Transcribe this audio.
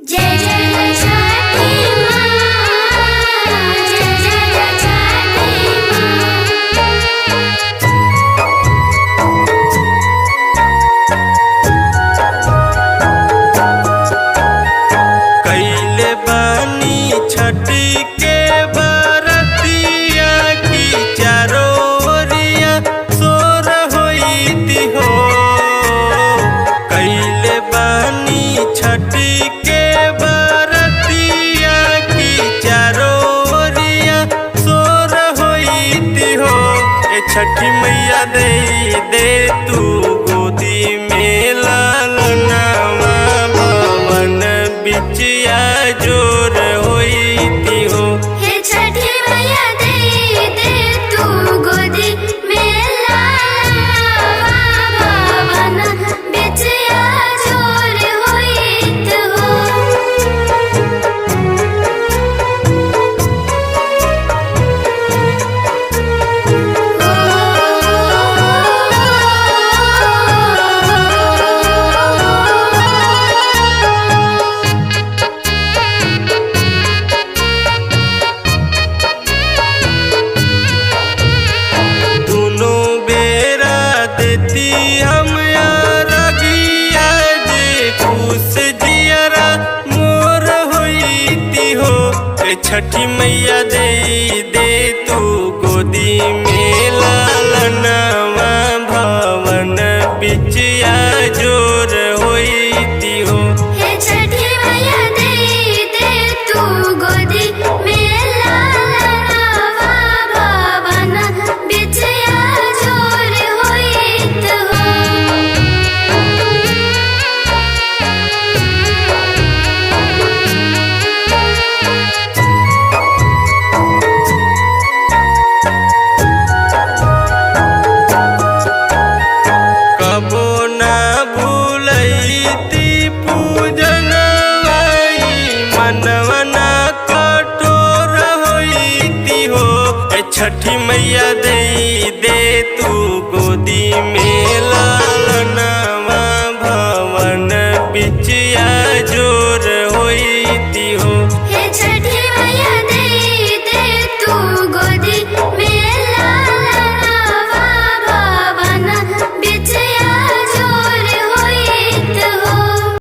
जय जय छठी माँ, जय जय छठी कइले बानी छठी के बरतिया की चारों ओरिया सोर होईती हो। कइले बानी छठी के बरतिया की चारों ओरिया सोर होईती हो। ए छठी मैया दे तू गोदी में लालनावा भवन बिचिया जोर होईती हो। हे छठी मैया दे तू गोदी में लालनावा भवन बिचिया जोर होइत हो। दोनों बेरा देती हम रगिया जे खुश जियरा मोर होईती हो। ए छठी मैया दे तू गोदी में लालनावा भवन बिचिया जोर होईती हो। हे छठी मैया दे तू गोदी में लालनावा भवन बिचिया जोर होइत हो। कबो ना भूलैती पूजन मनवा ना कठोर होईती हो। ए छठी मैया दे तू गोदी में लालना